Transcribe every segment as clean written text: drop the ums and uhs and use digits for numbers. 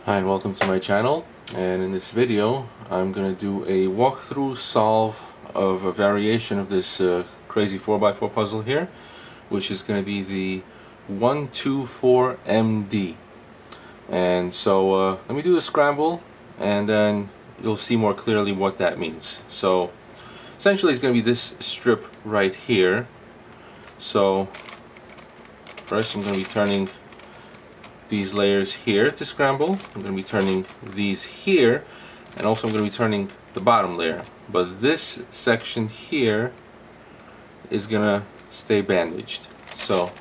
Hi and welcome to my channel, and in this video I'm going to do a walkthrough solve of a variation of this crazy 4x4 puzzle here, which is going to be the 124MD. And so let me do the scramble and then you'll see more clearly what that means. So essentially it's going to be this strip right here. So first I'm going to be turning these layers here to scramble. I'm going to be turning these here, and also I'm going to be turning the bottom layer. But this section here is going to stay bandaged. So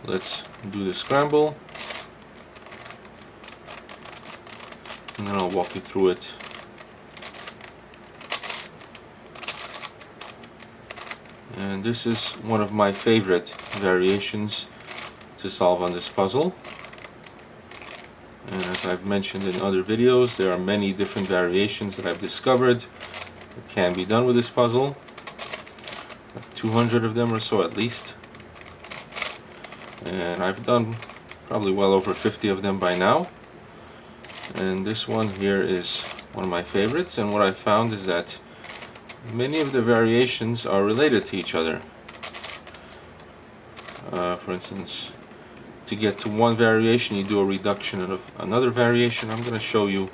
let's do the scramble, and then I'll walk you through it. And this is one of my favorite variations to solve on this puzzle. And as I've mentioned in other videos, there are many different variations that I've discovered that can be done with this puzzle. Like 200 of them or so at least. And I've done probably well over 50 of them by now. And this one here is one of my favorites, and what I found is that many of the variations are related to each other. For instance, to get to one variation you do a reduction of another variation. I'm going to show you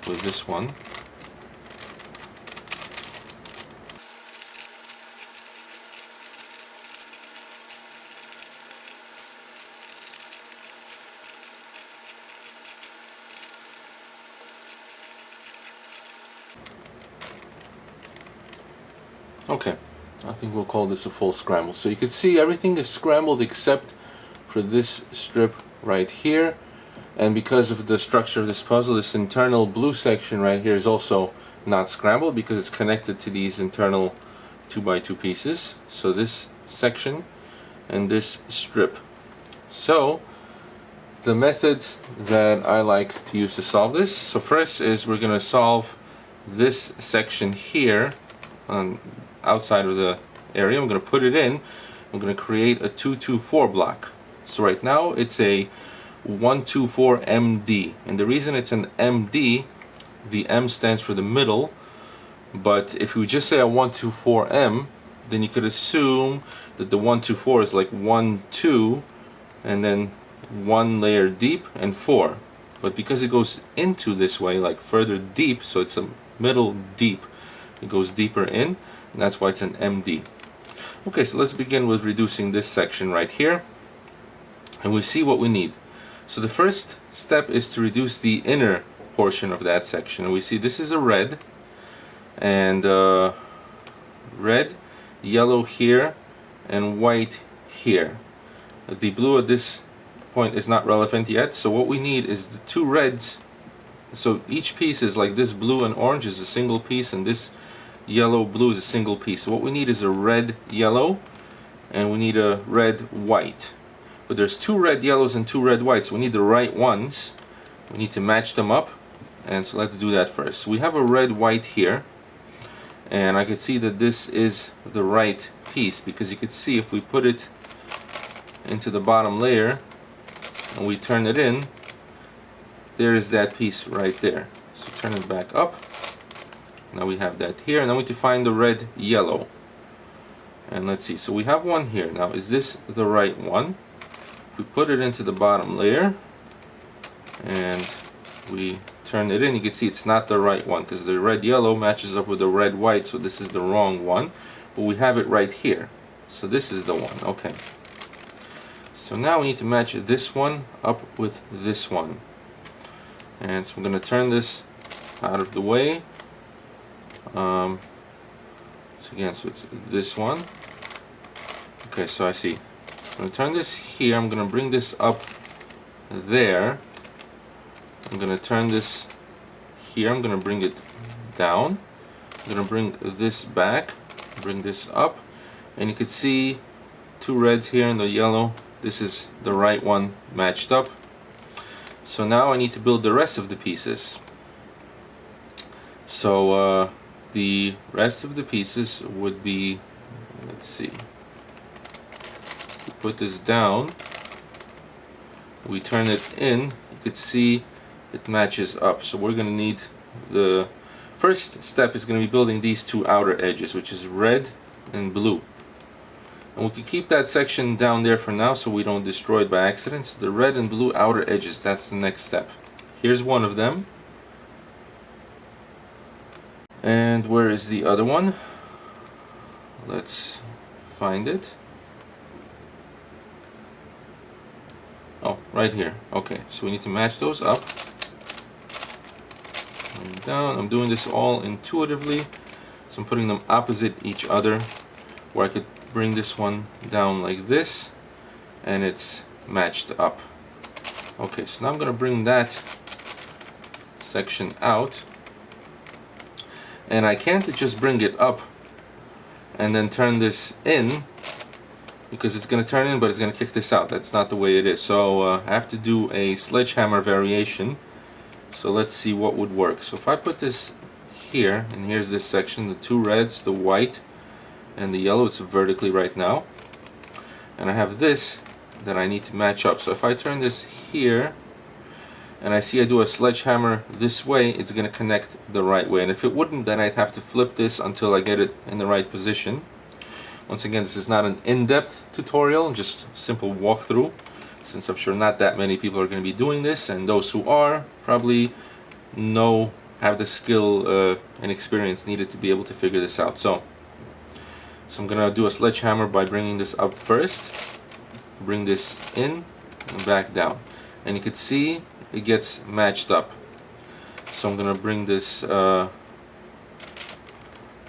with this one. Okay, I think we'll call this a full scramble. So you can see everything is scrambled except for this strip right here. And because of the structure of this puzzle, this internal blue section right here is also not scrambled because it's connected to these internal 2x2 pieces. So this section and this strip. So the method that I like to use to solve this, so first is we're going to solve this section here on outside of the area. I'm going to put it in. I'm going to create a 224 block. So right now it's a 124MD, and the reason it's an MD, the M stands for the middle, but if you just say a 124M, then you could assume that the 124 is like 1, 2, and then one layer deep and 4. But because it goes into this way, like further deep, so it's a middle deep, it goes deeper in, and that's why it's an MD. Okay, so let's begin with reducing this section right here, and we see what we need. So the first step is to reduce the inner portion of that section, and we see this is a red, and red, yellow here, and white here. The blue at this point is not relevant yet, so what we need is the two reds. So each piece is like this blue and orange is a single piece, and this yellow blue is a single piece. So what we need is a red yellow, and we need a red white. But there's two red yellows and two red whites, so we need the right ones. We need to match them up, and so let's do that first. So we have a red white here, and I could see that this is the right piece, because you could see if we put it into the bottom layer and we turn it in, there is that piece right there. So turn it back up. Now we have that here, and then we need to find the red yellow. And let's see, so we have one here. Now is this the right one? If we put it into the bottom layer and we turn it in, you can see it's not the right one because the red yellow matches up with the red white, so this is the wrong one. But we have it right here, so this is the one. Okay, so now we need to match this one up with this one, and so I'm going to turn this out of the way. So again, so it's this one. Okay, so I see. I'm going to turn this here. I'm going to bring this up there. I'm going to turn this here. I'm going to bring it down. I'm going to bring this back, bring this up, and you can see two reds here and the yellow. This is the right one matched up. So now I need to build the rest of the pieces. So the rest of the pieces would be, let's see, put this down, we turn it in, you could see it matches up. So we're going to need, the first step is going to be building these two outer edges, which is red and blue. And we can keep that section down there for now so we don't destroy it by accident. So the red and blue outer edges, that's the next step. Here's one of them. And where is the other one? Let's find it. Oh, right here. Okay, so we need to match those up. And down. I'm doing this all intuitively. So I'm putting them opposite each other, where I could bring this one down like this, and it's matched up. Okay, so now I'm going to bring that section out, and I can't just bring it up and then turn this in, because it's going to turn in but it's going to kick this out. That's not the way it is. So I have to do a sledgehammer variation. So let's see what would work. So if I put this here, and here's this section, the two reds, the white and the yellow, it's vertically right now, and I have this that I need to match up. So if I turn this here and I see I do a sledgehammer this way, it's going to connect the right way, and if it wouldn't, then I'd have to flip this until I get it in the right position. Once again, this is not an in-depth tutorial, just simple walkthrough, since I'm sure not that many people are going to be doing this, and those who are probably have the skill and experience needed to be able to figure this out. So I'm going to do a sledgehammer by bringing this up first, bring this in and back down, and you can see it gets matched up. So I'm going to bring this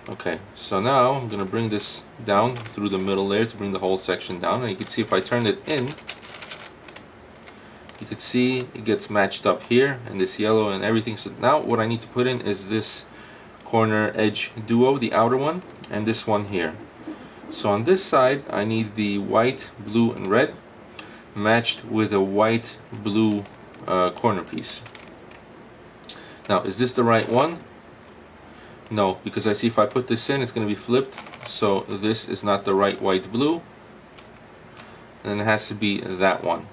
okay, so now I'm going to bring this down through the middle layer to bring the whole section down, and you can see if I turn it in, you can see it gets matched up here, and this yellow and everything. So now what I need to put in is this corner edge duo, the outer one, and this one here. So on this side I need the white, blue and red matched with a white, blue corner piece. Now, is this the right one? No, because I see if I put this in, it's going to be flipped. So this is not the right white blue, and it has to be that one.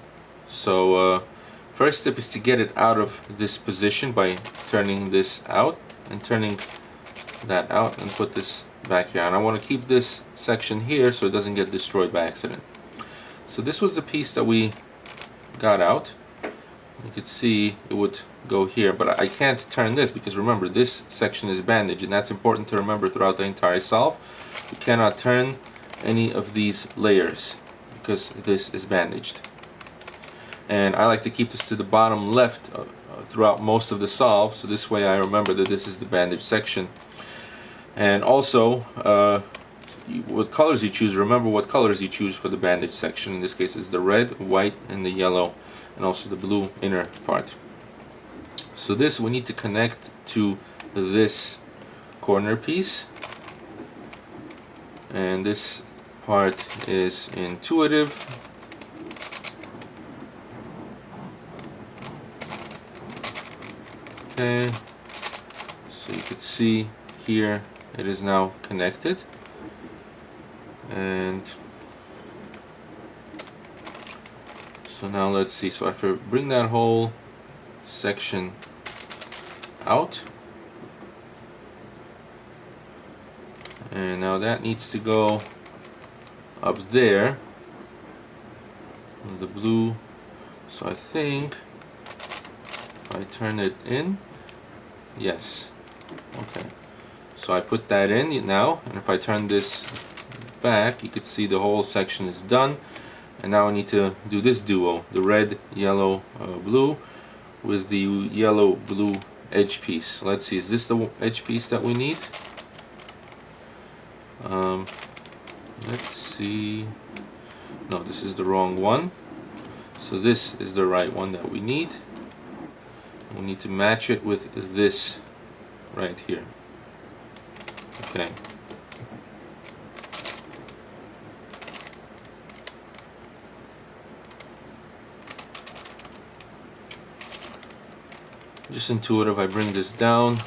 So first step is to get it out of this position by turning this out and turning that out, and put this back here. And I want to keep this section here so it doesn't get destroyed by accident. So this was the piece that we got out. You could see it would go here, but I can't turn this because remember, this section is bandaged, and that's important to remember throughout the entire solve. You cannot turn any of these layers because this is bandaged. And I like to keep this to the bottom left throughout most of the solve, so this way I remember that this is the bandaged section. And also, what colors you choose, remember what colors you choose for the bandage section. In this case it's the red, white and the yellow, and also the blue inner part. So this we need to connect to this corner piece, and this part is intuitive. Okay, so you could see here it is now connected, and so now let's see. So if I bring that whole section out, and now that needs to go up there, the blue. So I think if I turn it in, yes, okay. So I put that in now, and if I turn this back, you could see the whole section is done. And now I need to do this duo, the red, yellow, blue, with the yellow, blue edge piece. So let's see, is this the edge piece that we need? Let's see. No, this is the wrong one. So this is the right one that we need. We need to match it with this right here. Okay. Just intuitive, I bring this down,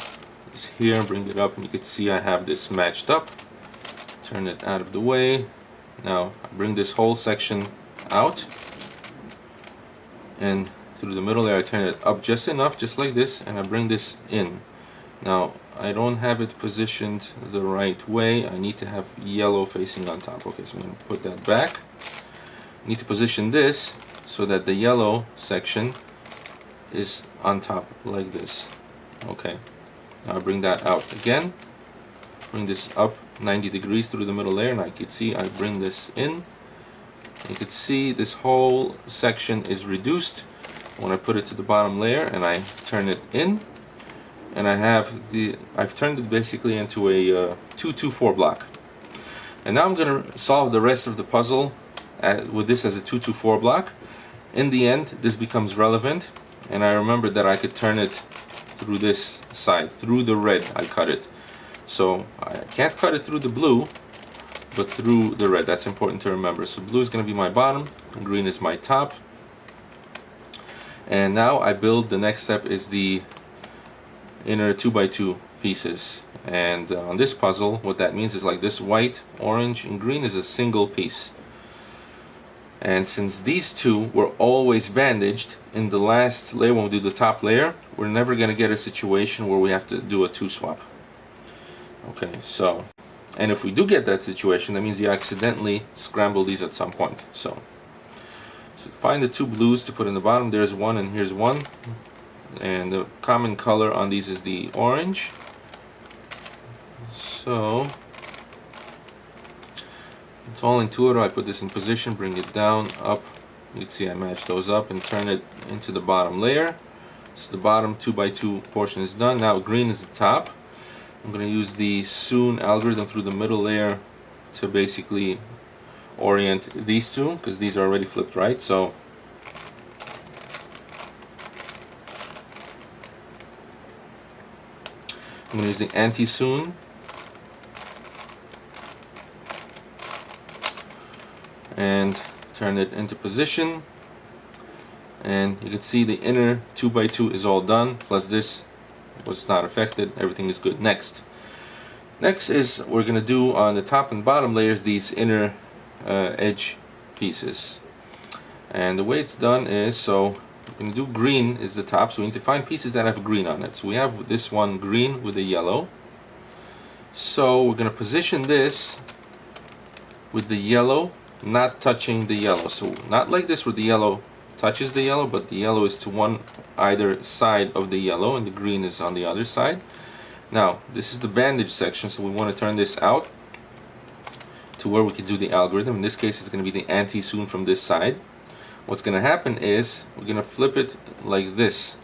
it's here, bring it up, and you can see I have this matched up. Turn it out of the way. Now I bring this whole section out, and through the middle there I turn it up just enough, just like this, and I bring this in. Now I don't have it positioned the right way. I need to have yellow facing on top. Okay, so I'm going to put that back. I need to position this so that the yellow section is on top like this. Okay, now I bring that out again, bring this up 90 degrees through the middle layer, and I can see I bring this in. You can see this whole section is reduced when I put it to the bottom layer and I turn it in, and I've turned it basically into a 2-2-4 block. And now I'm going to solve the rest of the puzzle with this as a 2-2-4 block. In the end, this becomes relevant, and I remembered that I could turn it through this side, through the red. I cut it, so I can't cut it through the blue, but through the red. That's important to remember. So blue is going to be my bottom, and green is my top. And now I build, the next step is the inner 2x2 pieces. And on this puzzle, what that means is like this white, orange, and green is a single piece. And since these two were always bandaged, in the last layer, when we do the top layer, we're never going to get a situation where we have to do a 2-swap. Okay, so, and if we do get that situation, that means you accidentally scramble these at some point. So find the two blues to put in the bottom. There's one and here's one. And the common color on these is the orange. So it's all intuitive. I put this in position, bring it down, up. You can see I match those up and turn it into the bottom layer. So the bottom 2x2 portion is done. Now green is the top. I'm going to use the Soon algorithm through the middle layer to basically orient these two, because these are already flipped right. So I'm going to use the anti-Soon. And turn it into position, and you can see the inner 2x2 is all done, plus this was not affected. Everything is good. Next is we're gonna do on the top and bottom layers these inner edge pieces, and the way it's done is, so we're gonna do green is the top, so we need to find pieces that have green on it. So we have this one green with a yellow, so we're gonna position this with the yellow not touching the yellow. So not like this where the yellow touches the yellow, but the yellow is to one either side of the yellow and the green is on the other side. Now this is the bandage section, so we want to turn this out to where we can do the algorithm. In this case it's going to be the anti-Soon from this side. What's going to happen is we're going to flip it like this.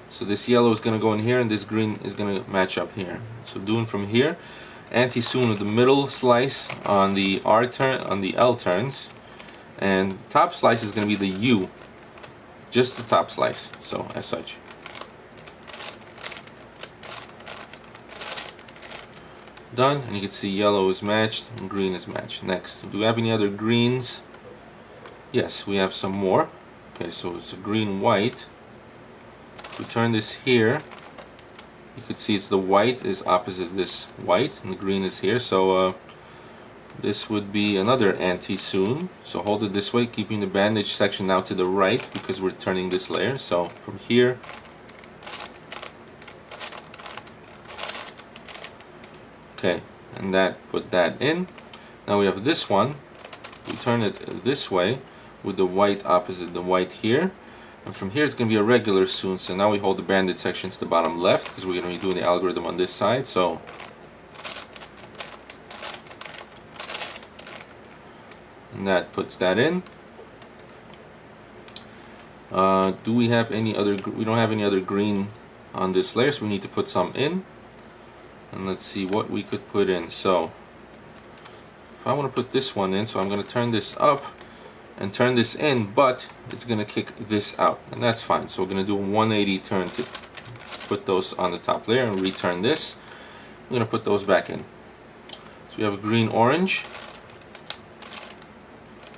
So this yellow is going to go in here and this green is going to match up here. So doing from here, anti-Soon with the middle slice on the R turn, on the L turns, and top slice is going to be the U, just the top slice, so as such. Done, and you can see yellow is matched and green is matched. Next, do we have any other greens? Yes, we have some more. Okay, so it's a green white. If we turn this here, you could see it's the white is opposite this white and the green is here, so this would be another anti-Soon. So hold it this way, keeping the bandage section now to the right because we're turning this layer. So from here, okay, and that, put that in. Now we have this one, we turn it this way with the white opposite the white here. And from here it's going to be a regular Soon, so now we hold the banded section to the bottom left because we're going to be doing the algorithm on this side. So and that puts that in. Do we have any other? We don't have any other green on this layer, so we need to put some in. And let's see what we could put in. So if I want to put this one in, so I'm going to turn this up and turn this in, but it's going to kick this out, and that's fine. So we're going to do a 180 turn to put those on the top layer and return this. I'm going to put those back in. So we have a green orange.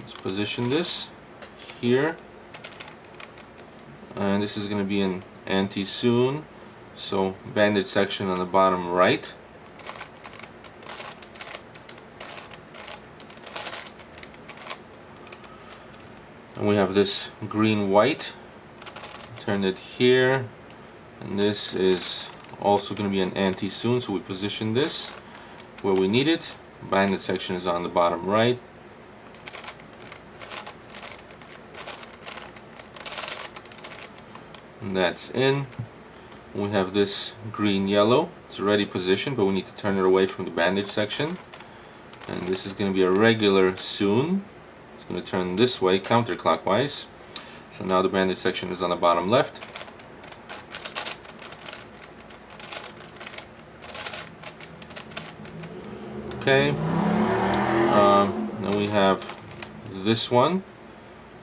Let's position this here, and this is going to be an anti-Soon, so banded section on the bottom right. And we have this green white turn it here, and this is also going to be an anti-soon, so we position this where we need it. Banded section is on the bottom right. And that's in. We have this green yellow. It's already positioned, but we need to turn it away from the bandage section. And this is going to be a regular soon. It's going to turn this way counterclockwise. So now the bandage section is on the bottom left. Okay. Then we have this one,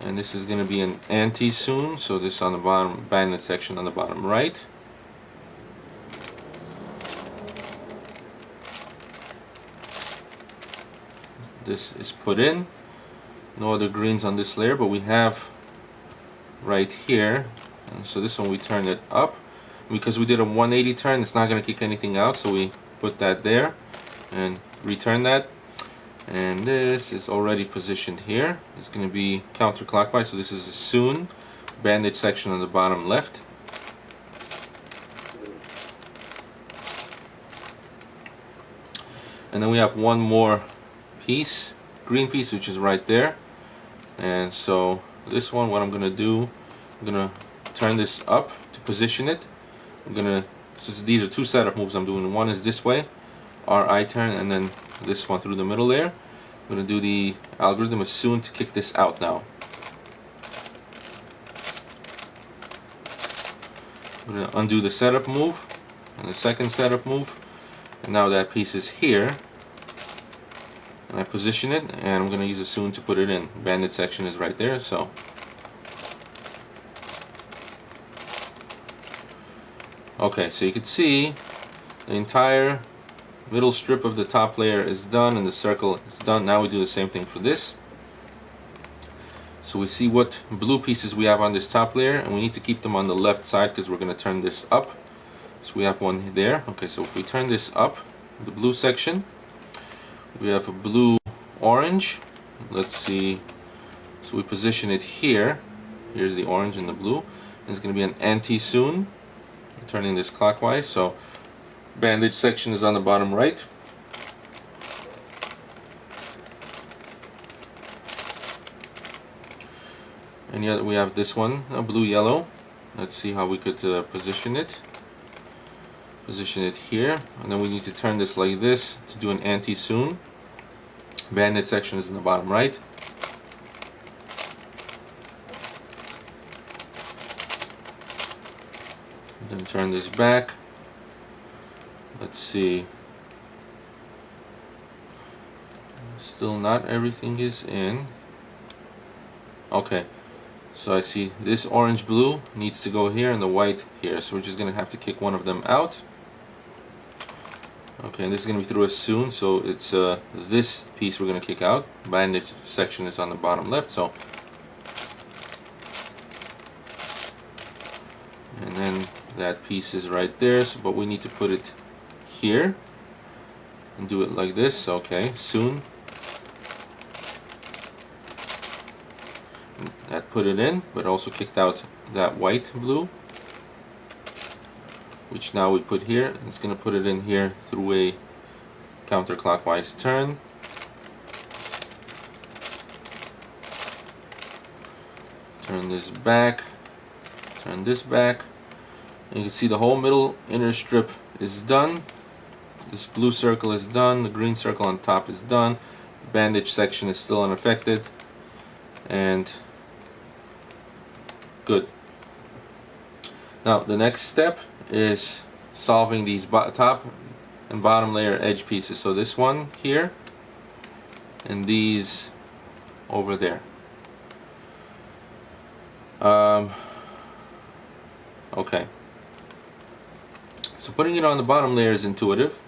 and this is going to be an anti-soon. So this on the bottom bandage section on the bottom right. This is put in. No other greens on this layer, but we have right here, and so this one we turn it up. Because we did a 180 turn, it's not going to kick anything out, so we put that there and return that. And this is already positioned here. It's going to be counterclockwise, so this is a soon bandage section on the bottom left. And then we have one more piece, green piece, which is right there. And so this one, what I'm going to do, I'm going to turn this up to position it. I'm going to, since these are two setup moves I'm doing, one is this way, RI turn, and then this one through the middle there. I'm going to do the algorithm of soon to kick this out now. I'm going to undo the setup move and the second setup move, and now that piece is here. And I position it, and I'm going to use a soon to put it in. Banded section is right there, so. Okay, so you can see the entire middle strip of the top layer is done, and the circle is done. Now we do the same thing for this. So we see what blue pieces we have on this top layer, and we need to keep them on the left side because we're going to turn this up. So we have one there. Okay, so if we turn this up, the blue section, we have a blue orange. Let's see, so we position it here. Here's the orange and the blue, and it's going to be an anti-soon. Turning this clockwise, so bandage section is on the bottom right. And yet we have this one, a blue yellow. Let's see how we could position it. Position it here, and then we need to turn this like this to do an anti-soon. Banded section is in the bottom right. Then turn this back. Let's see. Still not everything is in. Okay, so I see this orange blue needs to go here and the white here, so we're just gonna have to kick one of them out. Okay, and this is gonna be through a soon, so it's this piece we're gonna kick out. Bandage section is on the bottom left, so. And then that piece is right there, so, but we need to put it here and do it like this. Okay, soon. That put it in, but also kicked out that white blue, which now we put here. It's going to put it in here through a counterclockwise turn. Turn this back, turn this back. And you can see the whole middle inner strip is done. This blue circle is done. The green circle on top is done. Bandage section is still unaffected. And good. Now the next step is solving these top and bottom layer edge pieces. So this one here and these over there. Okay. So putting it on the bottom layer is intuitive.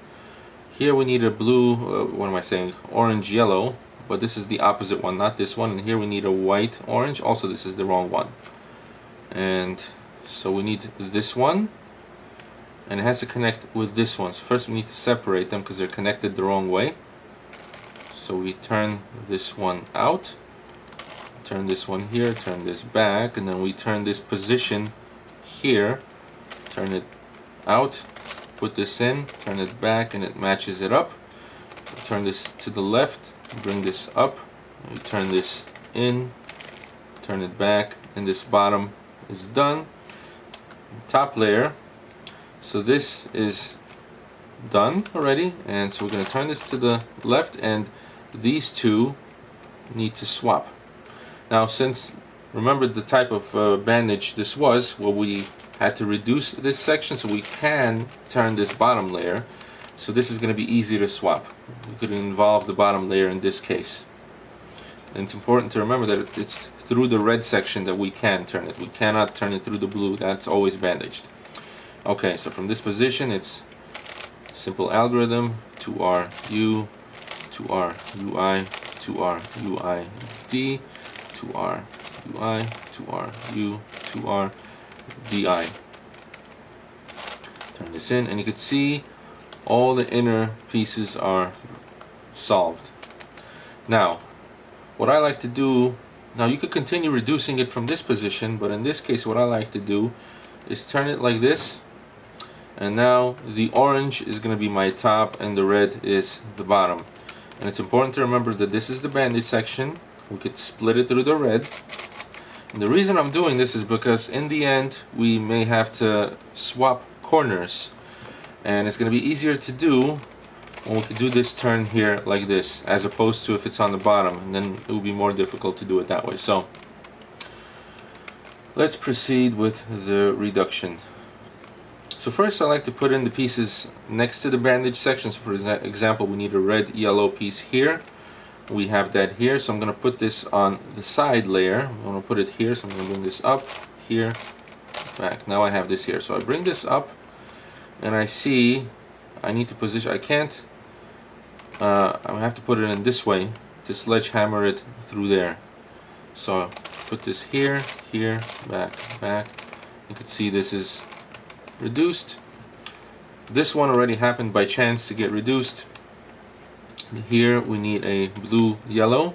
Here we need a blue, what am I saying, orange yellow, but this is the opposite one, not this one. And here we need a white orange. Also this is the wrong one. And so we need this one, and it has to connect with this one. So first we need to separate them because they're connected the wrong way. So we turn this one out, turn this one here, turn this back, and then we turn this position here, turn it out, put this in, turn it back, and it matches it up. Turn this to the left, bring this up, you turn this in, turn it back, and this bottom is done. Top layer, so this is done already, and so we're going to turn this to the left, and these two need to swap. Now, since remember the type of bandage this was, well, we had to reduce this section so we can turn this bottom layer. So this is going to be easy to swap. We could involve the bottom layer in this case. And it's important to remember that it's through the red section that we can turn it. We cannot turn it through the blue. That's always bandaged. Okay, so from this position, it's simple algorithm: 2RU, 2RUI, 2RUID, 2RUI, 2RU, 2RDI. Turn this in, and you can see all the inner pieces are solved. Now, what I like to do, now you could continue reducing it from this position, but in this case what I like to do is turn it like this, and now the orange is going to be my top and the red is the bottom. And it's important to remember that this is the bandage section. We could split it through the red. And the reason I'm doing this is because in the end we may have to swap corners, and it's going to be easier to do when we could do this turn here like this, as opposed to if it's on the bottom, and then it will be more difficult to do it that way. So let's proceed with the reduction. So first I like to put in the pieces next to the bandage section. So for example, we need a red yellow piece here. We have that here, so I'm going to put this on the side layer. I'm going to put it here, so I'm going to bring this up, here, back. Now I have this here. So I bring this up, and I see I need to position, I can't, I have to put it in this way to sledgehammer it through there. So put this here, here, back, back. You can see this is reduced. This one already happened by chance to get reduced. Here we need a blue yellow,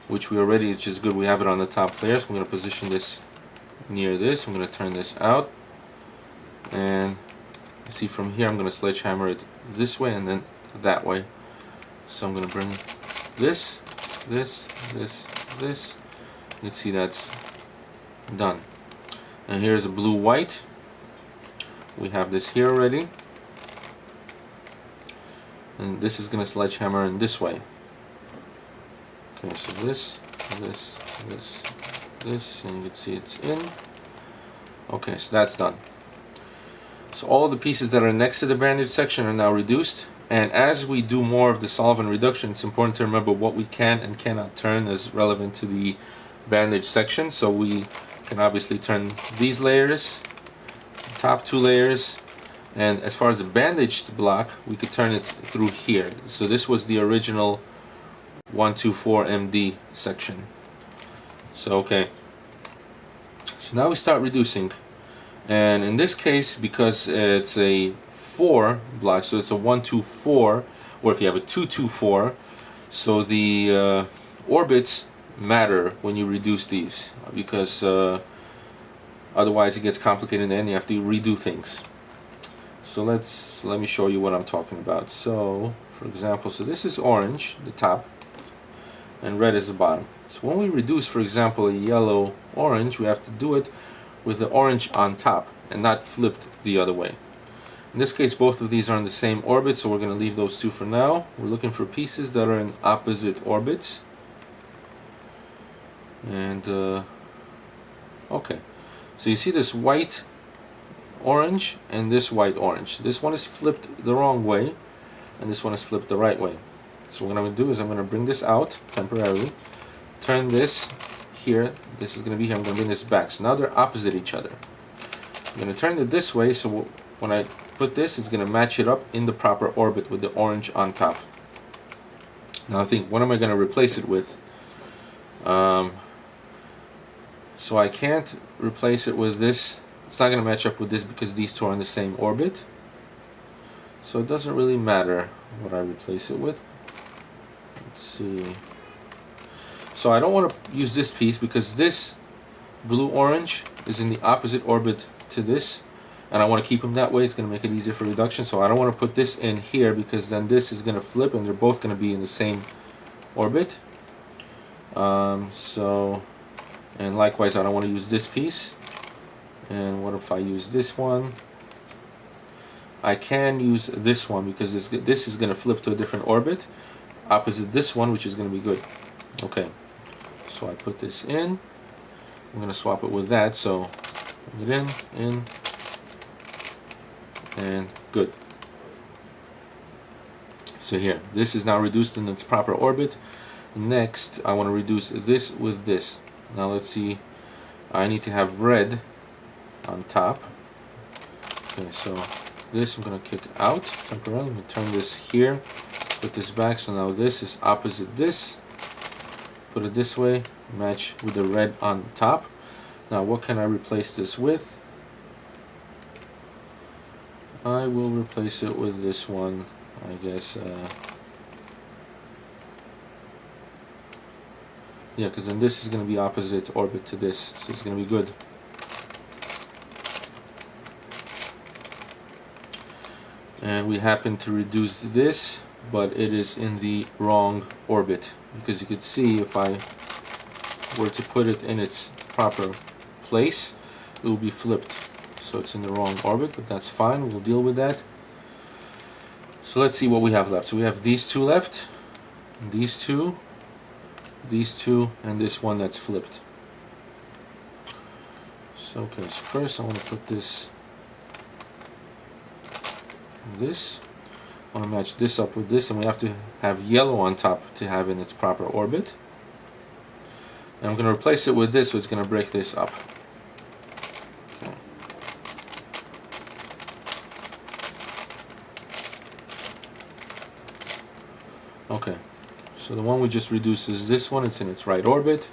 which which is good, we have it on the top layer. So I'm going to position this near this. I'm going to turn this out, and see from here I'm going to sledgehammer it this way and then that way. So I'm going to bring this, this, this, this. You can see that's done. And here's a blue white. We have this here already, and this is going to sledgehammer in this way. Okay, so this, this, this, this, and you can see it's in. Okay, so that's done. So all the pieces that are next to the bandage section are now reduced, and as we do more of the solvent reduction, it's important to remember what we can and cannot turn as relevant to the bandage section. So we can obviously turn these layers, the top two layers, and as far as the bandaged block, we could turn it through here. So this was the original 124 MD section. So okay, so now we start reducing. And in this case, because it's a 4 block, so it's a 124, or if you have a 224, so the orbits matter when you reduce these, because otherwise it gets complicated and you have to redo things. So let me show you what I'm talking about. So for example, so this is orange, the top, and red is the bottom. So when we reduce, for example, a yellow orange, we have to do it with the orange on top and not flipped the other way. In this case, both of these are in the same orbit, so we're going to leave those two for now. We're looking for pieces that are in opposite orbits. And okay, so you see this white orange and this white orange. This one is flipped the wrong way, and this one is flipped the right way. So what I'm going to do is I'm going to bring this out temporarily, turn this here, this is going to be here, I'm going to bring this back. So now they're opposite each other. I'm going to turn it this way, so when I put this, it's going to match it up in the proper orbit with the orange on top. Now I think, what am I going to replace it with? So I can't replace it with this. It's not going to match up with this because these two are in the same orbit. So it doesn't really matter what I replace it with. Let's see. So I don't want to use this piece because this blue orange is in the opposite orbit to this, and I want to keep them that way. It's going to make it easier for reduction, so I don't want to put this in here because then this is going to flip and they're both going to be in the same orbit. And likewise I don't want to use this piece. And what if I use this one? I can use this one because this is going to flip to a different orbit opposite this one, which is going to be good. Okay, so I put this in. I'm going to swap it with that, so bring it in, and good. So here, this is now reduced in its proper orbit. Next, I want to reduce this with this. Now let's see, I need to have red on top. Okay, so this I'm going to kick out temporarily. I'm going to turn this here, put this back, so now this is opposite this. Put it this way, match with the red on top. Now what can I replace this with? I will replace it with this one, I guess. Yeah, because then this is going to be opposite orbit to this, so it's going to be good. And we happen to reduce this, but it is in the wrong orbit, because you could see if I were to put it in its proper place, it will be flipped. So it's in the wrong orbit, but that's fine, we'll deal with that. So let's see what we have left. So we have these two left, these two, and this one that's flipped. So okay, so first I want to put this, I want to match this up with this, and we have to have yellow on top to have in its proper orbit. And I'm going to replace it with this, so it's going to break this up. Okay. Okay, so the one we just reduced is this one. It's in its right orbit.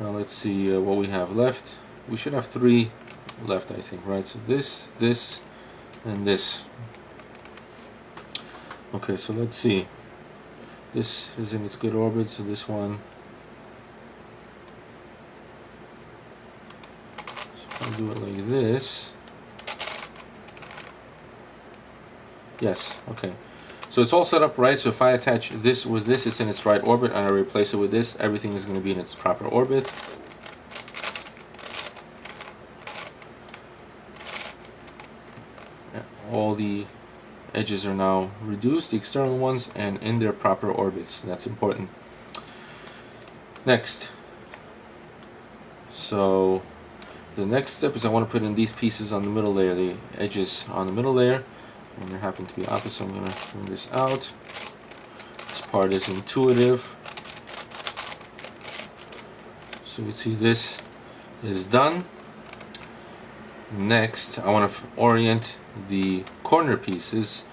Now let's see what we have left. We should have 3 left, I think, right? So this, and this. Okay, so let's see. This is in its good orbit, so this one. So I'll do it like this. Yes, okay. So it's all set up right, so if I attach this with this, it's in its right orbit, and I replace it with this, everything is going to be in its proper orbit. All the edges are now reduced, the external ones, and in their proper orbits. That's important. Next, so the next step is I want to put in these pieces on the middle layer, the edges on the middle layer, and they happen to be opposite, so I'm going to bring this out. This part is intuitive, so you see this is done. Next, I want to orient the corner pieces,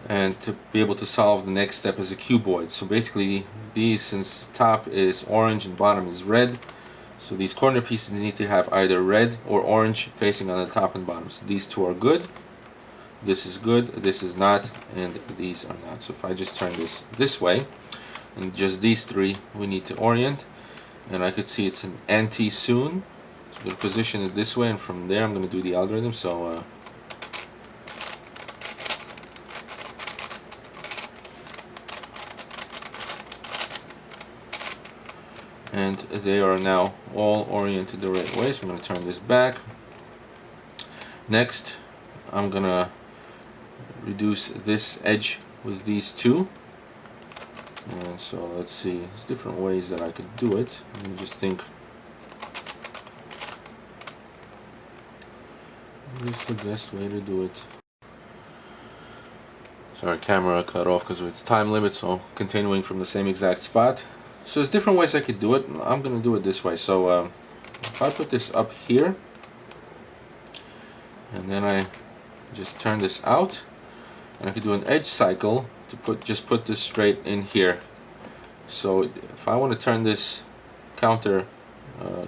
and to be able to solve the next step is a cuboid. So basically these, since top is orange and bottom is red, so these corner pieces need to have either red or orange facing on the top and bottom. So these two are good, this is good, this is not, and these are not. So if I just turn this way, and just these 3 we need to orient, and I could see it's an anti-soon. So I'm going to position it this way, and from there I'm going to do the algorithm. So and they are now all oriented the right way, so I'm going to turn this back. Next, I'm going to reduce this edge with these 2. And so let's see, there's different ways that I could do it. Let me just think. What is the best way to do it? Sorry, camera cut off because of its time limit, so continuing from the same exact spot. So there's different ways I could do it. I'm going to do it this way. So if I put this up here, and then I just turn this out, and I could do an edge cycle to just put this straight in here. So if I want to turn this counter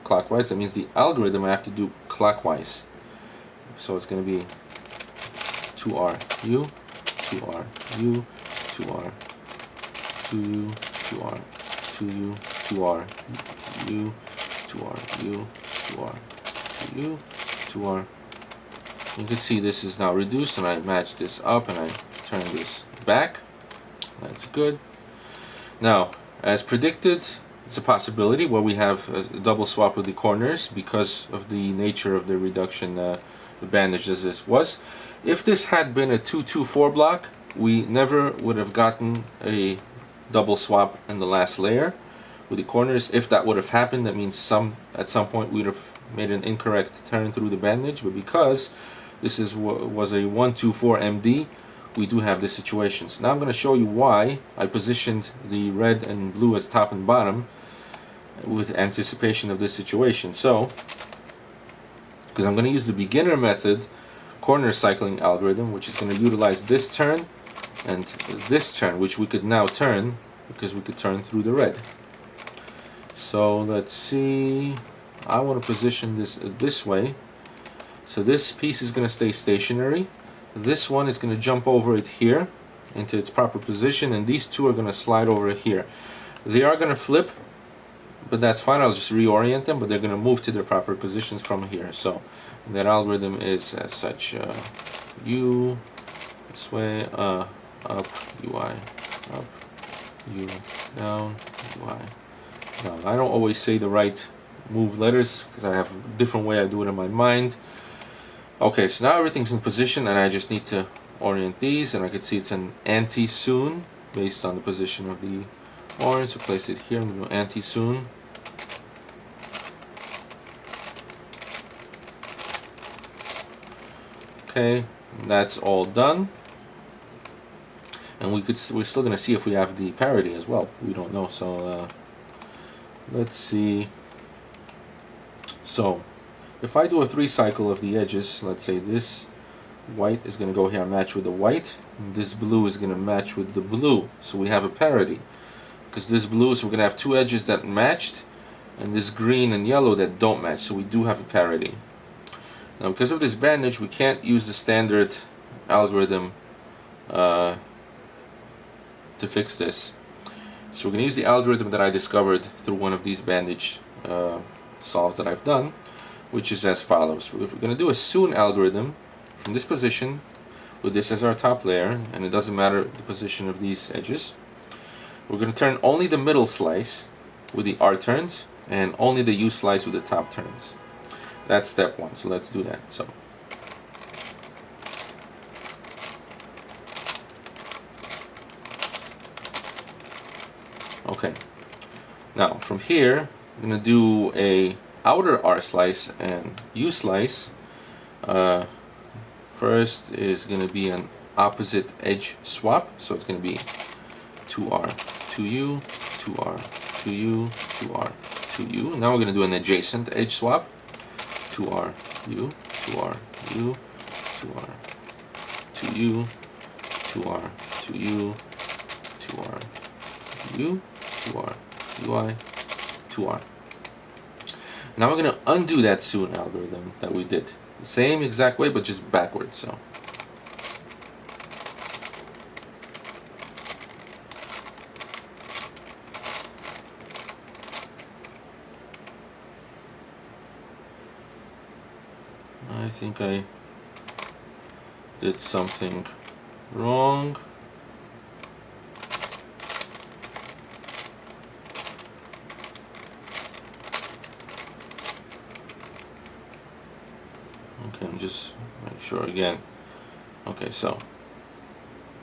clockwise, that means the algorithm I have to do clockwise. So it's going to be 2RU, 2RU, 2R, 2U, 2R, 2U, 2R, U, 2R, U, 2R, 2U, 2R. You can see this is now reduced, and I match this up and I turn this back. That's good. Now, as predicted, it's a possibility where we have a double swap with the corners because of the nature of the reduction, the bandage as this was. If this had been a 2-2-4 block, we never would have gotten a double swap in the last layer with the corners. If that would have happened, that means at some point we'd have made an incorrect turn through the bandage. But because this was a 1-2-4 MD, we do have this situation. So now I'm going to show you why I positioned the red and blue as top and bottom with anticipation of this situation. So, because I'm going to use the beginner method corner cycling algorithm, which is going to utilize this turn and this turn, which we could now turn because we could turn through the red. So let's see, I want to position this way. So this piece is going to stay stationary. This one is going to jump over it here into its proper position, and these two are going to slide over here. They are going to flip, but that's fine. I'll just reorient them, but they're going to move to their proper positions from here. So that algorithm is as such: U this way, up, UI, up, U, down, UI. Now, I don't always say the right move letters because I have a different way I do it in my mind. Okay, so now everything's in position, and I just need to orient these, and I can see it's an anti-soon based on the position of the orange. So place it here. I'm going to do anti-soon. Okay, that's all done, and we're still going to see if we have the parity as well. We don't know, so let's see. So if I do a 3 cycle of the edges, let's say this white is going to go here and match with the white, and this blue is going to match with the blue. So we have a parity. Because this blue, so we're going to have 2 edges that matched, and this green and yellow that don't match. So we do have a parity. Now, because of this bandage, we can't use the standard algorithm to fix this. So we're going to use the algorithm that I discovered through one of these bandage solves that I've done, which is as follows. We're going to do a soon algorithm from this position with this as our top layer, and it doesn't matter the position of these edges. We're going to turn only the middle slice with the R turns and only the U slice with the top turns. That's step 1, so let's do that. So okay, now from here I'm going to do a outer R slice and U slice. First is going to be an opposite edge swap, so it's going to be 2R, 2U, 2R, 2U, 2R, 2U. Now we're going to do an adjacent edge swap. 2R, U, 2R, U, 2R, 2U, 2R, 2U, 2R, U, 2R, UI, 2R. Now we're going to undo that soon algorithm that we did. The same exact way, but just backwards. So I think I did something wrong. Okay, I'm just make sure again. Okay, so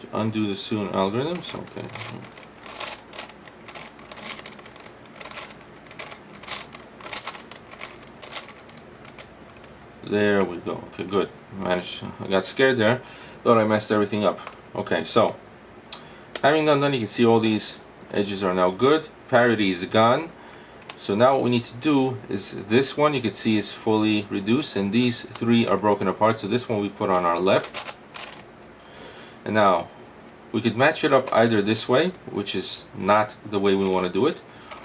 to undo the soon algorithms, okay. There we go. Okay, good. Managed. I got scared there. Thought I messed everything up. Okay, so having done that, you can see all these edges are now good. Parity is gone. So now what we need to do is this one you can see is fully reduced, and these 3 are broken apart. So this one we put on our left. And now we could match it up either this way, which is not the way we want to do it,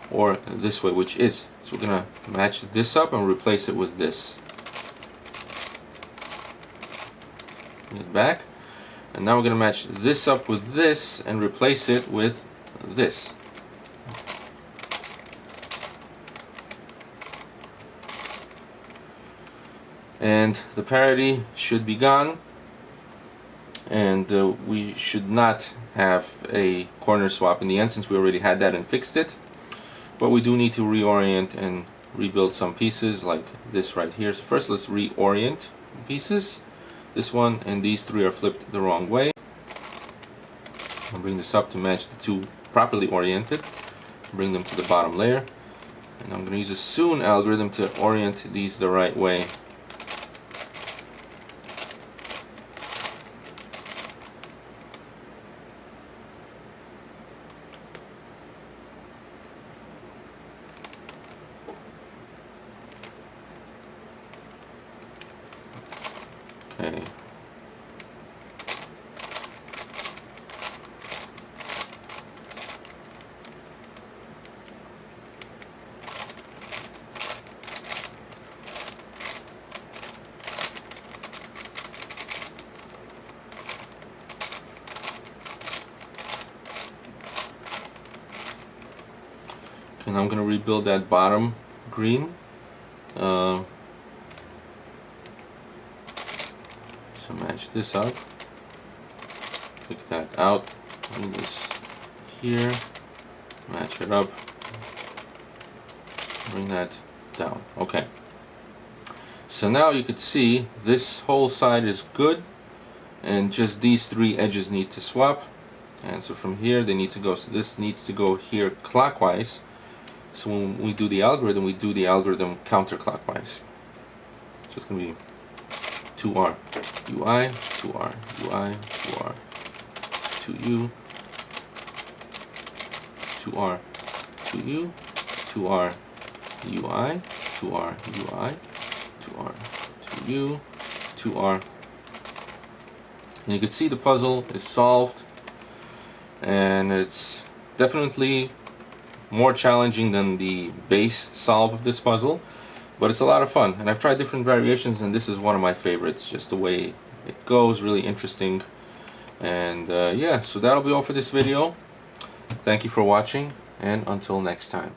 or this way, which is. So we're gonna match this up and replace it with this. Get back, and now we're going to match this up with this and replace it with this. and the parity should be gone, and we should not have a corner swap in the end since we already had that and fixed it. But we do need to reorient and rebuild some pieces like this right here. So first let's reorient pieces. This one and these three are flipped the wrong way. I'll bring this up to match the two properly oriented. Bring them to the bottom layer. And I'm going to use a Soon algorithm to orient these the right way. Okay. And I'm going to rebuild that bottom green. So match this up. Click that out. Bring this here. Match it up. Bring that down. Okay. So now you could see this whole side is good, and just these three edges need to swap. And so from here they need to go. So this needs to go here clockwise. So when we do the algorithm, we do the algorithm counterclockwise. So it's going to be 2R UI, 2R UI, 2R 2U, 2R 2U, 2R UI, 2R UI, 2R 2U, 2R. And you can see the puzzle is solved, and it's definitely more challenging than the base solve of this puzzle, but it's a lot of fun, and I've tried different variations, and this is one of my favorites. Just the way it goes, really interesting. And yeah, so that'll be all for this video. Thank you for watching, and until next time.